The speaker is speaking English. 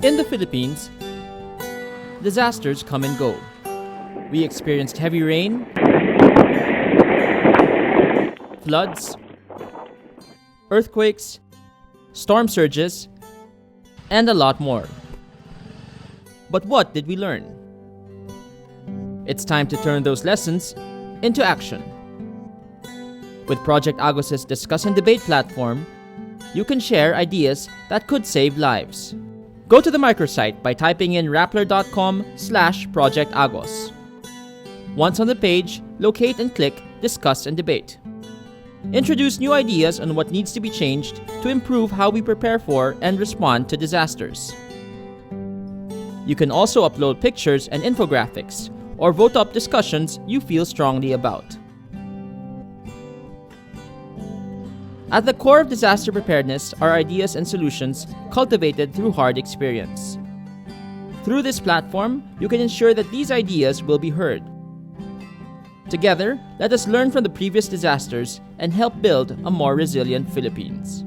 In the Philippines, disasters come and go. We experienced heavy rain, floods, earthquakes, storm surges, and a lot more. But what did we learn? It's time to turn those lessons into action. With Project Agos' Discuss and Debate platform, you can share ideas that could save lives. Go to the microsite by typing in rappler.com/projectagos. Once on the page, locate and click Discuss and Debate. Introduce new ideas on what needs to be changed to improve how we prepare for and respond to disasters. You can also upload pictures and infographics, or vote up discussions you feel strongly about. At the core of disaster preparedness are ideas and solutions cultivated through hard experience. Through this platform, you can ensure that these ideas will be heard. Together, let us learn from the previous disasters and help build a more resilient Philippines.